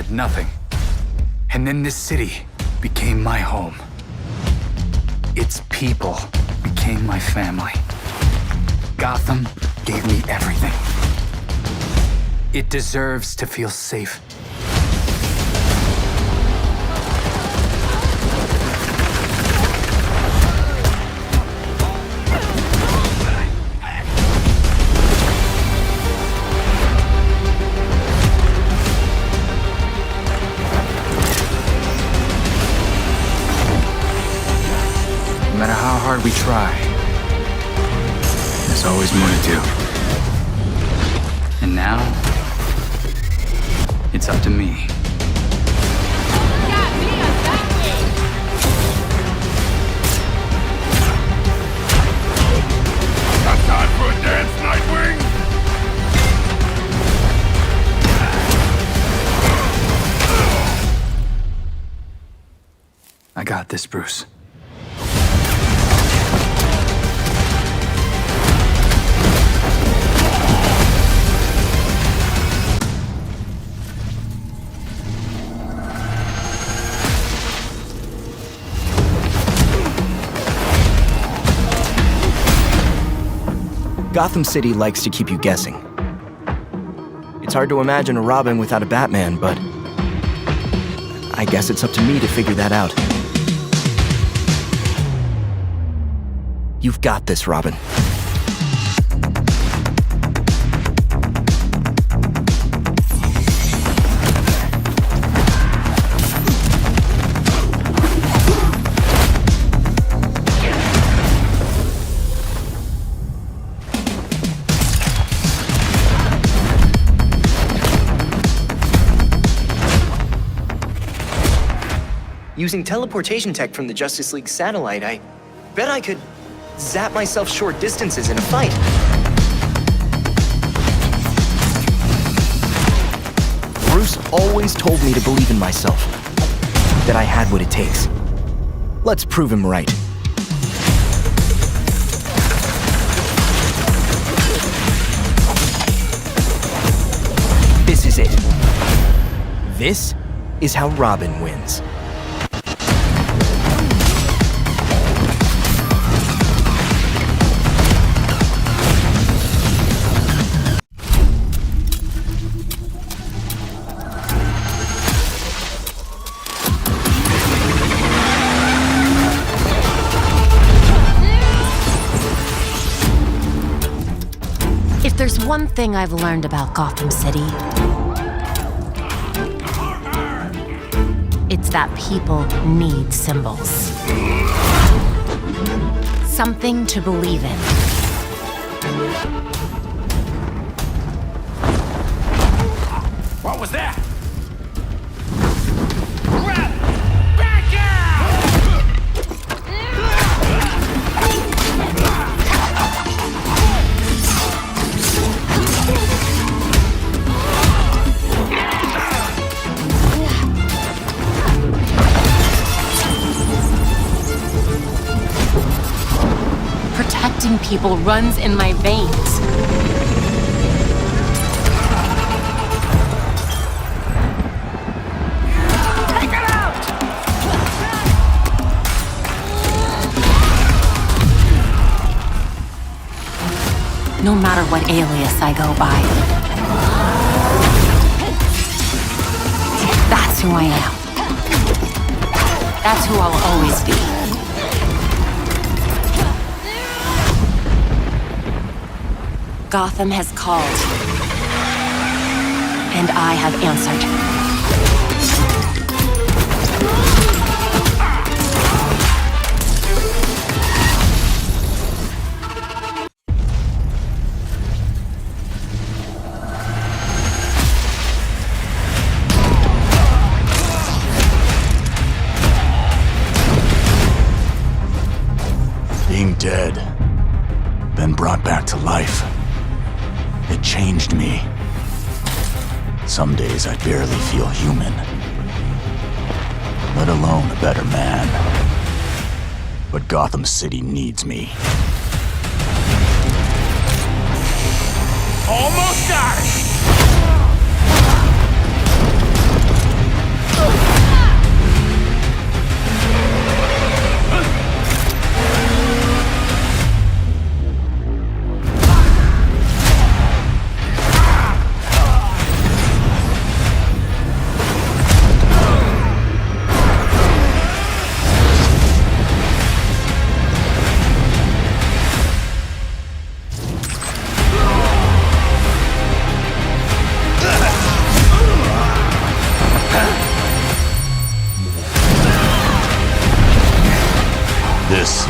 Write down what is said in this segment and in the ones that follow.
had nothing. And then this city became my home. Its people became my family. Gotham gave me everything. It deserves to feel safe. No matter how hard we try, there's always more to do. And now, it's up to me. Got time for a dance, Nightwing? I got this, Bruce. Gotham City likes to keep you guessing. It's hard to imagine a Robin without a Batman, but I guess it's up to me to figure that out. You've got this, Robin. Using teleportation tech from the Justice League satellite, I bet I could zap myself short distances in a fight. Bruce always told me to believe in myself, that I had what it takes. Let's prove him right. This is it. This is how Robin wins. If there's one thing I've learned about Gotham City, it's that people need symbols. Something to believe in. What was that? Grab it! Back out! Protecting people runs in my veins. Take it out! No matter what alias I go by. That's who I am. That's who I'll always be. Gotham has called, and I have answered. Being dead, then brought back to life. It changed me. Some days I barely feel human, let alone a better man. But Gotham City needs me. Almost got it!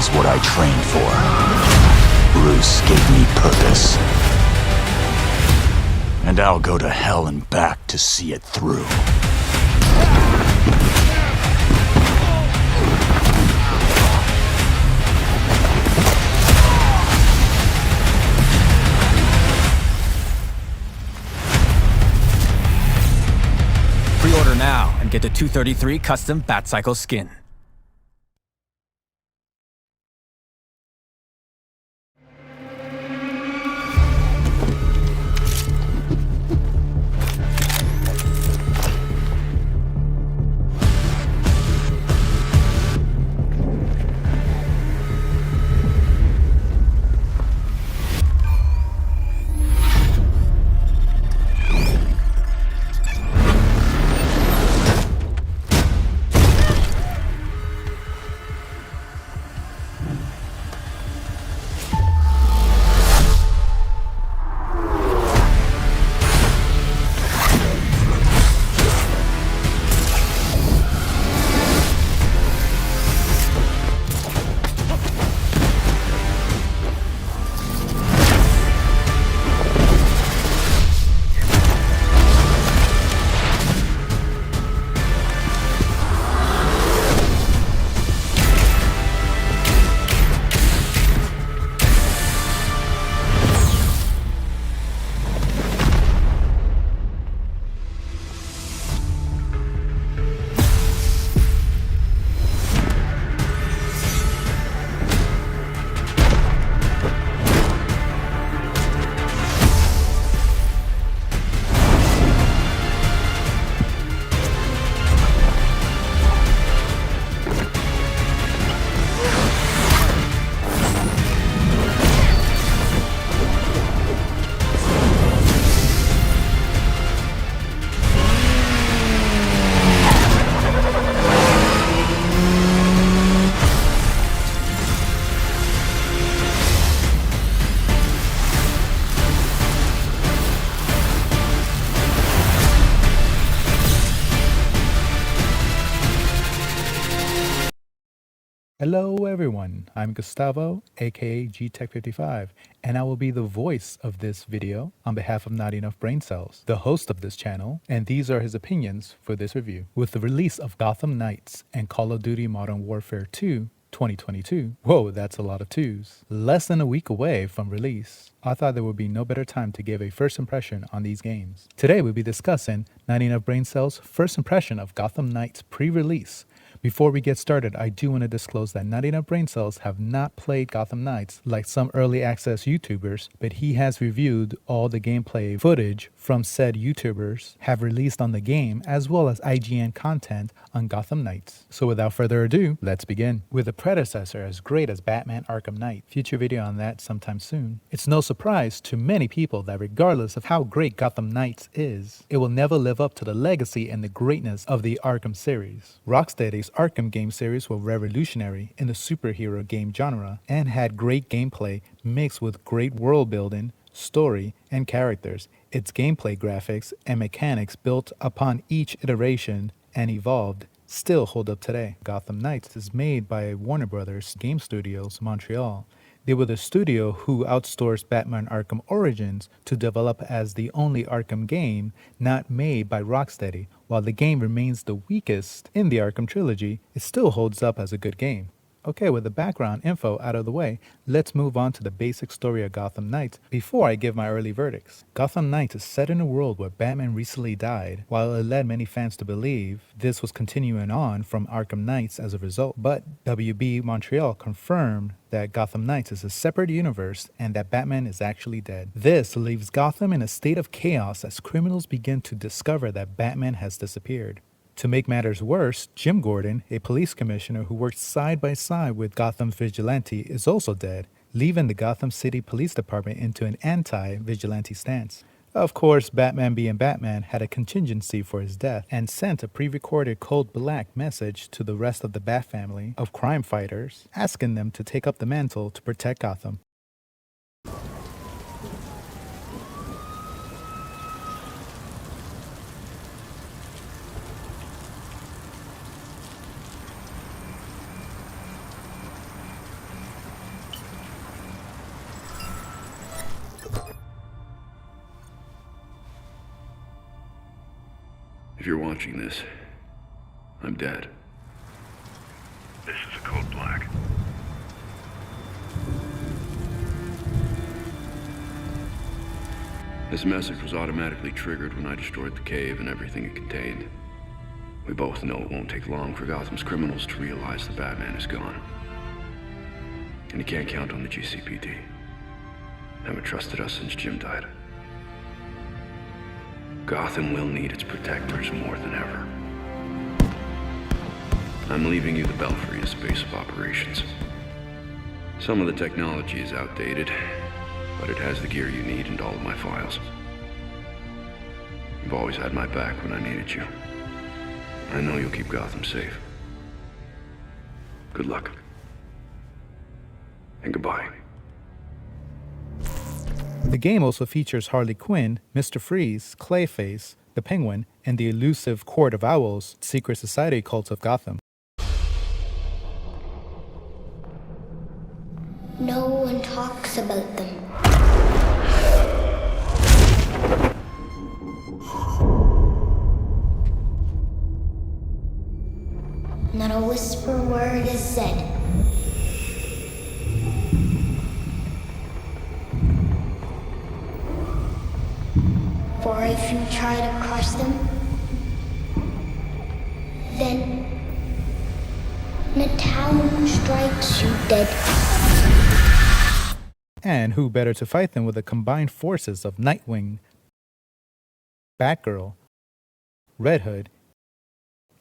is what I trained for. Bruce gave me purpose. And I'll go to hell and back to see it through. Pre-order now and get the 233 custom Batcycle skin. Hello everyone, I'm Gustavo, aka GTech55, and I will be the voice of this video on behalf of Not Enough Brain Cells, the host of this channel, and these are his opinions for this review. With the release of Gotham Knights and Call of Duty Modern Warfare 2, 2022, whoa, that's a lot of twos, less than a week away from release, I thought there would be no better time to give a first impression on these games. Today we'll be discussing Not Enough Brain Cells' first impression of Gotham Knights pre-release. Before we get started, I do want to disclose that Not Enough Brain Cells have not played Gotham Knights like some early access YouTubers, but he has reviewed all the gameplay footage from said YouTubers have released on the game, as well as IGN content on Gotham Knights. So without further ado, let's begin. With a predecessor as great as Batman Arkham Knight, future video on that sometime soon, it's no surprise to many people that regardless of how great Gotham Knights is, it will never live up to the legacy and the greatness of the Arkham series. Rocksteady's Arkham game series were revolutionary in the superhero game genre and had great gameplay mixed with great world building, story, and characters. Its gameplay graphics and mechanics built upon each iteration and evolved still hold up today. Gotham Knights is made by Warner Brothers Game Studios, Montreal. They were the studio who outsourced Batman Arkham Origins to develop as the only Arkham game not made by Rocksteady. While the game remains the weakest in the Arkham trilogy, it still holds up as a good game. Okay, with the background info out of the way, let's move on to the basic story of Gotham Knights before I give my early verdicts. Gotham Knights is set in a world where Batman recently died, while it led many fans to believe this was continuing on from Arkham Knights as a result. But WB Montreal confirmed that Gotham Knights is a separate universe and that Batman is actually dead. This leaves Gotham in a state of chaos as criminals begin to discover that Batman has disappeared. To make matters worse, Jim Gordon, a police commissioner who worked side by side with Gotham's vigilante, is also dead, leaving the Gotham City Police Department into an anti-vigilante stance. Of course, Batman being Batman had a contingency for his death and sent a pre-recorded code black message to the rest of the Bat family of crime fighters, asking them to take up the mantle to protect Gotham. If you're watching this, I'm dead. This is a code black. This message was automatically triggered when I destroyed the cave and everything it contained. We both know it won't take long for Gotham's criminals to realize the Batman is gone. And you can't count on the GCPD. Haven't trusted us since Jim died. Gotham will need its protectors more than ever. I'm leaving you the Belfry as base of operations. Some of the technology is outdated, but it has the gear you need and all of my files. You've always had my back when I needed you. I know you'll keep Gotham safe. Good luck. And goodbye. The game also features Harley Quinn, Mr. Freeze, Clayface, the Penguin, and the elusive Court of Owls, secret society cult of Gotham. No one talks about them. Not a whisper word is said. For if you try to crush them, then the town strikes you dead. And who better to fight them with the combined forces of Nightwing, Batgirl, Red Hood,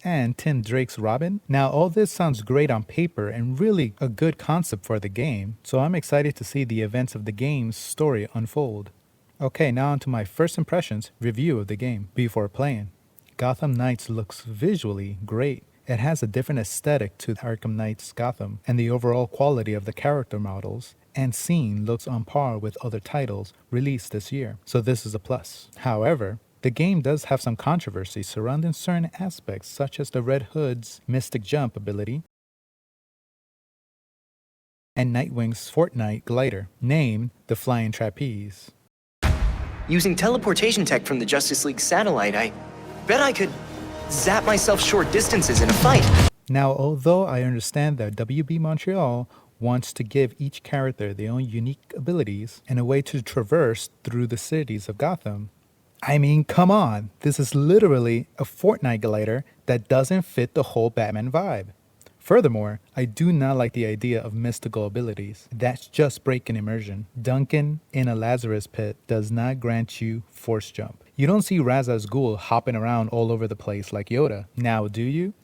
and Tim Drake's Robin? Now, all this sounds great on paper and really a good concept for the game, so I'm excited to see the events of the game's story unfold. Okay, now on to my first impressions review of the game before playing. Gotham Knights looks visually great. It has a different aesthetic to Arkham Knight's Gotham, and the overall quality of the character models and scene looks on par with other titles released this year, so this is a plus. However, the game does have some controversy surrounding certain aspects, such as the Red Hood's Mystic Jump ability and Nightwing's Fortnite glider, named the Flying Trapeze. Using teleportation tech from the Justice League satellite, I bet I could zap myself short distances in a fight. Now, although I understand that WB Montreal wants to give each character their own unique abilities and a way to traverse through the cities of Gotham, I mean, come on, this is literally a Fortnite glider that doesn't fit the whole Batman vibe. Furthermore, I do not like the idea of mystical abilities. That's just breaking immersion. Duncan in a Lazarus pit does not grant you force jump. You don't see Ra's al Ghul hopping around all over the place like Yoda. Now, do you?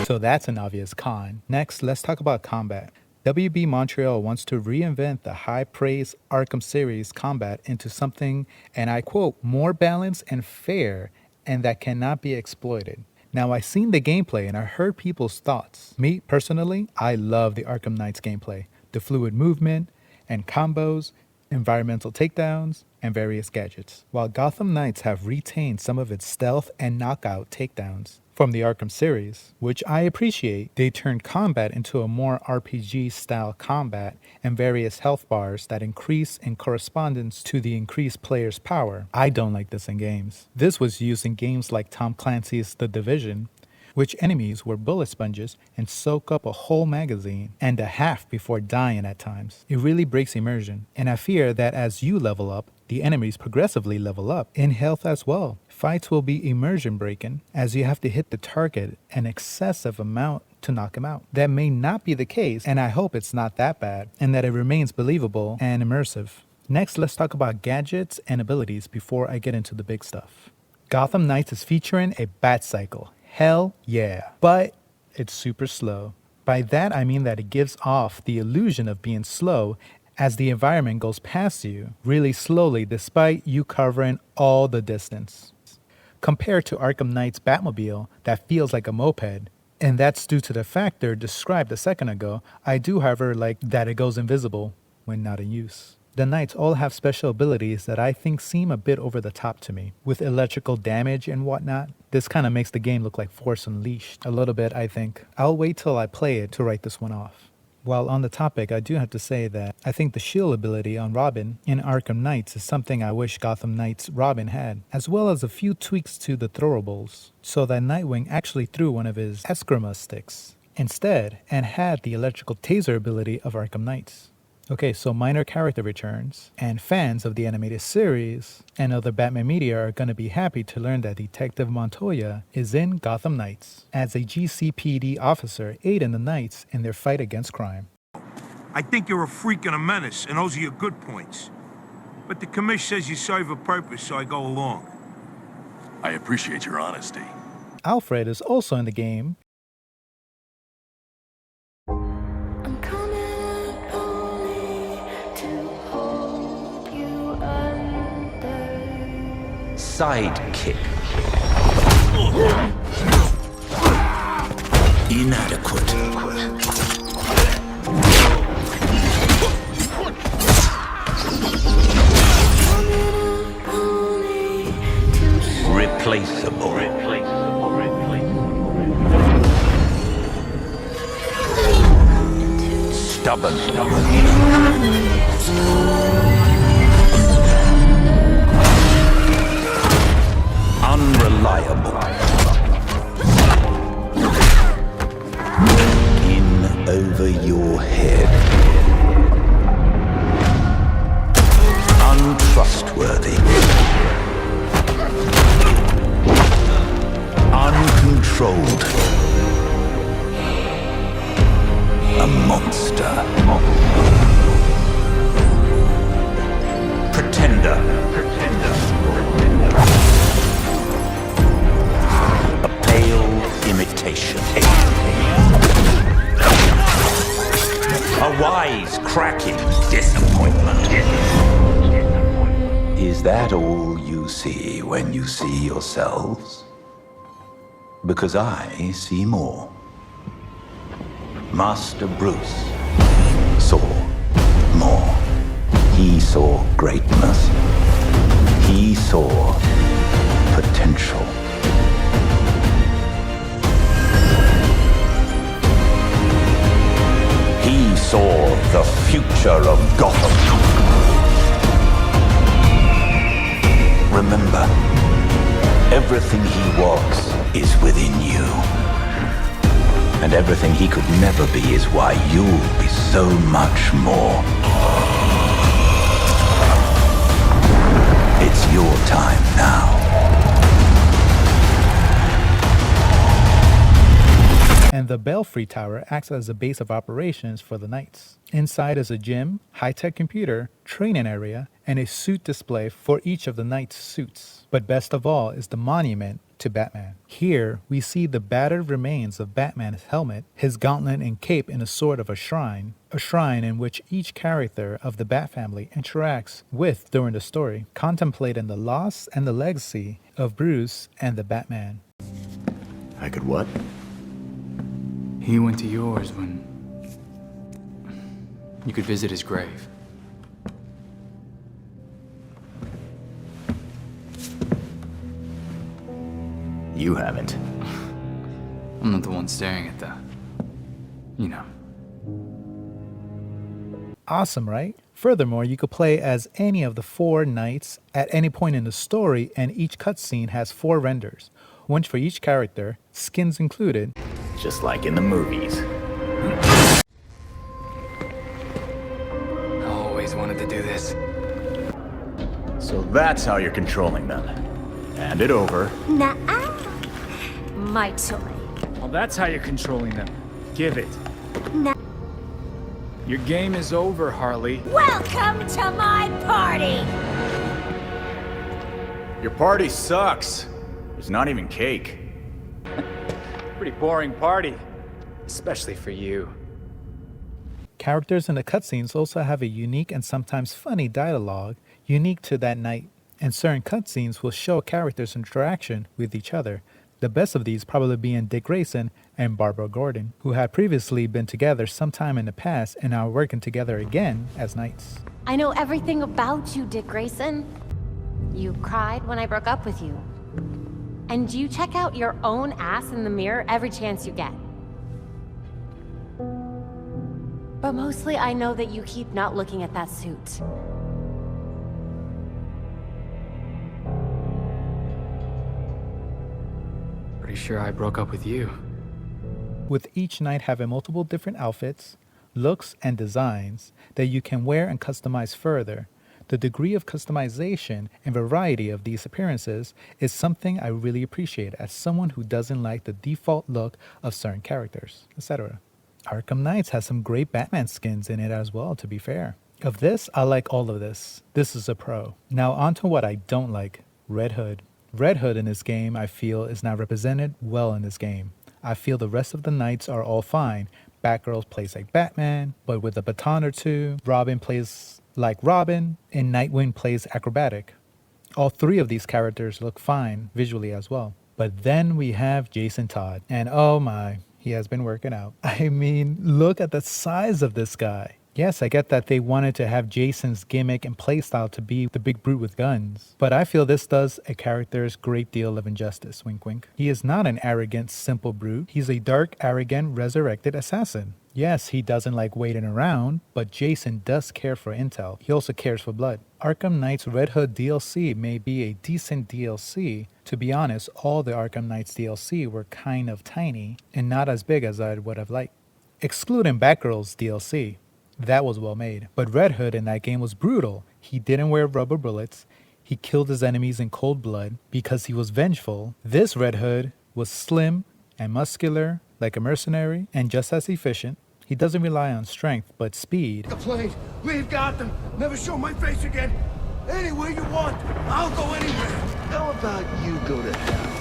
So that's an obvious con. Next, let's talk about combat. WB Montreal wants to reinvent the high-praised Arkham series combat into something, and I quote, more balanced and fair, and that cannot be exploited. Now, I've seen the gameplay and I heard people's thoughts. Me, personally, I love the Arkham Knights gameplay. The fluid movement and combos, environmental takedowns, and various gadgets. While Gotham Knights have retained some of its stealth and knockout takedowns from the Arkham series, which I appreciate, they turned combat into a more RPG-style combat and various health bars that increase in correspondence to the increased player's power. I don't like this in games. This was used in games like Tom Clancy's The Division, which enemies were bullet sponges and soak up a whole magazine and a half before dying at times. It really breaks immersion, and I fear that as you level up, the enemies progressively level up in health as well. Fights will be immersion breaking as you have to hit the target an excessive amount to knock him out. That may not be the case, and I hope it's not that bad and that it remains believable and immersive. Next, let's talk about gadgets and abilities before I get into the big stuff. Gotham Knights is featuring a bat cycle. Hell yeah, but it's super slow. By that I mean that it gives off the illusion of being slow as the environment goes past you really slowly despite you covering all the distance. Compared to Arkham Knight's Batmobile that feels like a moped, and that's due to the factor described a second ago. I do, however, like that it goes invisible when not in use. The Knights all have special abilities that I think seem a bit over the top to me. With electrical damage and whatnot, this kind of makes the game look like Force Unleashed. A little bit, I think. I'll wait till I play it to write this one off. While on the topic, I do have to say that I think the shield ability on Robin in Arkham Knights is something I wish Gotham Knights Robin had, as well as a few tweaks to the throwables, so that Nightwing actually threw one of his Eskrima sticks instead and had the electrical taser ability of Arkham Knights. Okay, so minor character returns, and fans of the animated series and other Batman media are going to be happy to learn that Detective Montoya is in Gotham Knights as a GCPD officer aiding the Knights in their fight against crime. I think you're a freak and a menace, and those are your good points. But the commish says you serve a purpose, so I go along. I appreciate your honesty. Alfred is also in the game. I'm coming only to hold you under. Sidekick. Inadequate. Replaceable. Stubborn. Unreliable. In over your head. Untrustworthy. Uncontrolled. A monster. Pretender. A pale imitation. A wise, cracking disappointment. Is that all you see when you see yourselves? Because I see more. Master Bruce saw more. He saw greatness. He saw potential. He saw the future of Gotham. Remember, everything he was is within you. And everything he could never be is why you'll be so much more. It's your time now. And the Belfry Tower acts as a base of operations for the Knights. Inside is a gym, high-tech computer, training area, and a suit display for each of the Knights' suits. But best of all is the monument to Batman. Here, we see the battered remains of Batman's helmet, his gauntlet and cape in a sort of a shrine in which each character of the Bat family interacts with during the story, contemplating the loss and the legacy of Bruce and the Batman. I could what? He went to yours when you could visit his grave. You haven't. I'm not the one staring at the, you know. Awesome, right? Furthermore, you could play as any of the 4 knights at any point in the story, and each cutscene has 4 renders, one for each character, skins included. Just like in the movies. I always wanted to do this. So that's how you're controlling them. Hand it over. Nuh-uh. My toy. Well, that's how you're controlling them. Give it. Nuh. Your game is over, Harley. Welcome to my party! Your party sucks. There's not even cake. Pretty boring party. Especially for you. Characters in the cutscenes also have a unique and sometimes funny dialogue unique to that night, and certain cutscenes will show characters' interaction with each other. The best of these probably being Dick Grayson and Barbara Gordon, who had previously been together sometime in the past and are working together again as Knights. I know everything about you, Dick Grayson. You cried when I broke up with you. And you check out your own ass in the mirror every chance you get. But mostly I know that you keep not looking at that suit. Pretty sure I broke up with you. With each knight having multiple different outfits, looks, and designs that you can wear and customize further, the degree of customization and variety of these appearances is something I really appreciate as someone who doesn't like the default look of certain characters, etc. Arkham Knights has some great Batman skins in it as well, to be fair. Of this, I like all of this. This is a pro. Now on to what I don't like, Red Hood. Red Hood in this game, I feel, is not represented well in this game. I feel the rest of the knights are all fine. Batgirl plays like Batman, but with a baton or two. Robin plays like Robin, and Nightwing plays acrobatic. All three of these characters look fine visually as well. But then we have Jason Todd, and oh my, he has been working out. I mean, look at the size of this guy. Yes, I get that they wanted to have Jason's gimmick and playstyle to be the big brute with guns, but I feel this does a character's great deal of injustice, wink wink. He is not an arrogant, simple brute. He's a dark, arrogant, resurrected assassin. Yes, he doesn't like waiting around, but Jason does care for intel. He also cares for blood. Arkham Knight's Red Hood DLC may be a decent DLC. To be honest, all the Arkham Knights DLC were kind of tiny and not as big as I would have liked. Excluding Batgirl's DLC. That was well made. But Red Hood in that game was brutal. He didn't wear rubber bullets. He killed his enemies in cold blood because he was vengeful. This Red Hood was slim and muscular, like a mercenary, and just as efficient. He doesn't rely on strength, but speed. The plane. Leave Gotham. Never show my face again. Anywhere you want. I'll go anywhere. How about you go to hell?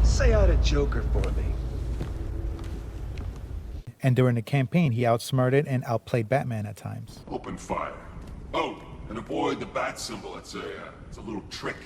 Say hi to Joker for me. And during the campaign, he outsmarted and outplayed Batman at times. Open fire. Oh, and avoid the bat symbol. It's a little trick.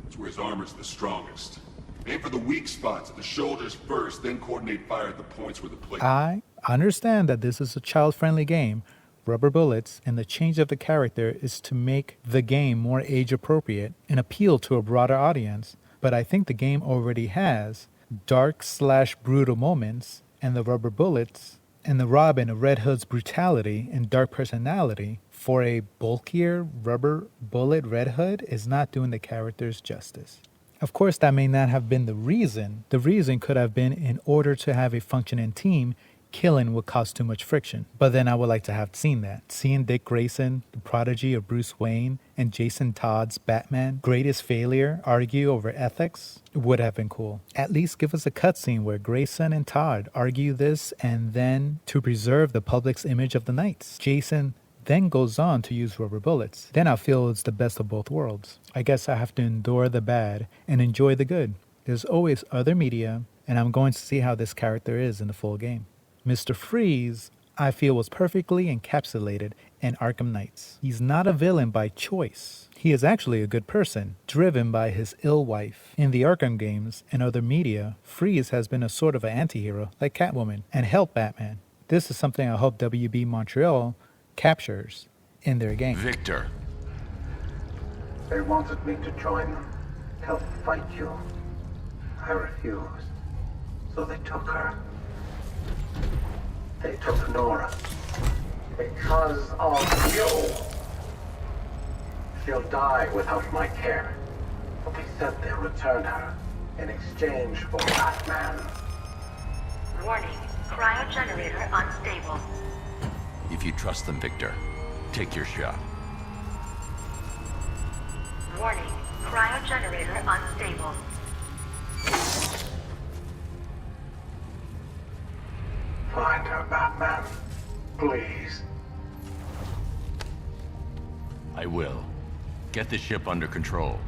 It's where his armor's the strongest. Aim for the weak spots at the shoulders first, then coordinate fire at the points where the plate... I understand that this is a child-friendly game, rubber bullets, and the change of the character is to make the game more age-appropriate and appeal to a broader audience. But I think the game already has dark/brutal moments, and the rubber bullets, and the Robin of Red Hood's brutality and dark personality for a bulkier rubber bullet Red Hood is not doing the characters justice. Of course, that may not have been the reason. The reason could have been in order to have a functioning team, killing would cause too much friction. But then I would like to have seen that. Seeing Dick Grayson, the prodigy of Bruce Wayne, and Jason Todd's Batman, greatest failure, argue over ethics would have been cool. At least give us a cutscene where Grayson and Todd argue this, and then to preserve the public's image of the Knights. Jason then goes on to use rubber bullets. Then I feel it's the best of both worlds. I guess I have to endure the bad and enjoy the good. There's always other media, and I'm going to see how this character is in the full game. Mr. Freeze, I feel, was perfectly encapsulated in Arkham Knights. He's not a villain by choice. He is actually a good person, driven by his ill wife. In the Arkham games and other media, Freeze has been a sort of an anti-hero, like Catwoman, and helped Batman. This is something I hope WB Montreal captures in their game. Victor. They wanted me to join them, help fight you. I refused, so they took her. They took Nora. Because of you. She'll die without my care. But they said they'll return her in exchange for Batman. Warning, cryogenerator unstable. If you trust them, Victor, take your shot. Warning, cryogenerator unstable. Find her, Batman. Please. I will. Get the ship under control.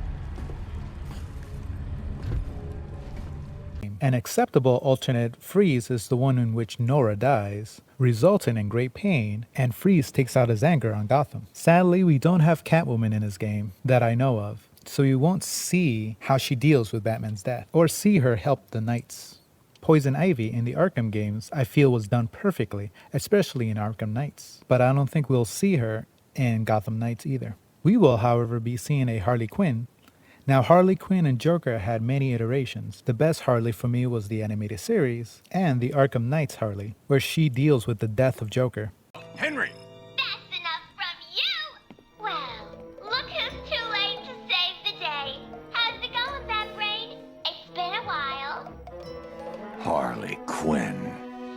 An acceptable alternate Freeze is the one in which Nora dies, resulting in great pain, and Freeze takes out his anger on Gotham. Sadly, we don't have Catwoman in this game that I know of, so you won't see how she deals with Batman's death, or see her help the Knights. Poison Ivy in the Arkham games I feel was done perfectly, especially in Arkham Knights, but I don't think we'll see her in Gotham Knights either. We will, however, be seeing a Harley Quinn. Now, Harley Quinn and Joker had many iterations. The best Harley for me was the animated series and the Arkham Knight's Harley, where she deals with the death of Joker. Henry! That's enough from you! Well, look who's too late to save the day. How's it going, Batbrain? It's been a while. Harley Quinn.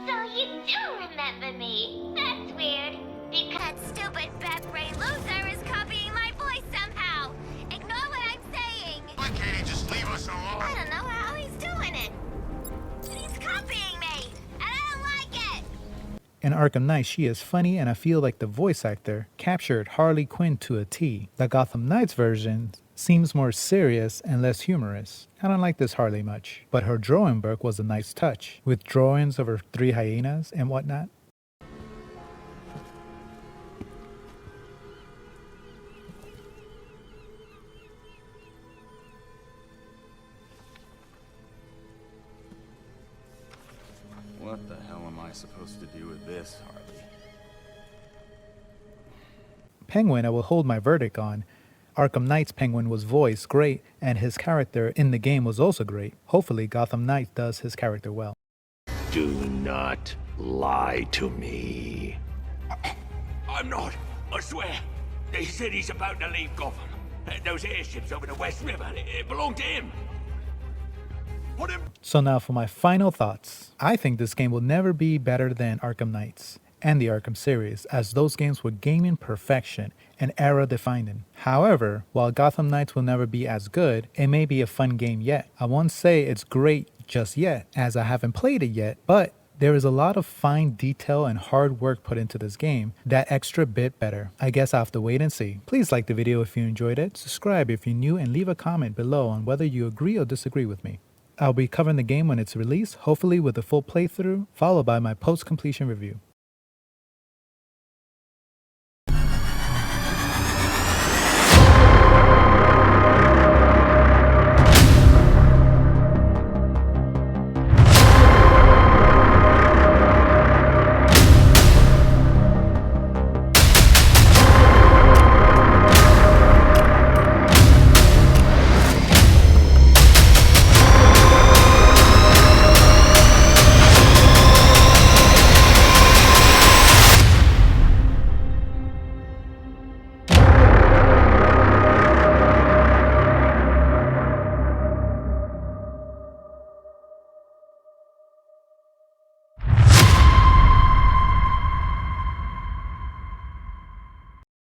So you do remember me. That's weird. Because that stupid Batbrain loser is copying my voice somehow. Ignore what I'm saying. Why can't he just leave us alone? I don't know how he's doing it. He's copying me, and I don't like it. In Arkham Knight, she is funny, and I feel like the voice actor captured Harley Quinn to a T. The Gotham Knights version seems more serious and less humorous. I don't like this Harley much, but her drawing work was a nice touch, with drawings of her 3 hyenas and whatnot. What the hell am I supposed to do with this, Harley? Penguin, I will hold my verdict on. Arkham Knight's Penguin was voiced great, and his character in the game was also great. Hopefully, Gotham Knight does his character well. Do not lie to me. I'm not. I swear. They said he's about to leave Gotham. Those airships over the West River, it belonged to him. Put him. So now for my final thoughts. I think this game will never be better than Arkham Knights and the Arkham series, as those games were gaming perfection and era-defining. However, while Gotham Knights will never be as good, it may be a fun game yet. I won't say it's great just yet, as I haven't played it yet, but there is a lot of fine detail and hard work put into this game that extra bit better. I guess I'll have to wait and see. Please like the video if you enjoyed it, subscribe if you're new, and leave a comment below on whether you agree or disagree with me. I'll be covering the game when it's released, hopefully with a full playthrough, followed by my post-completion review.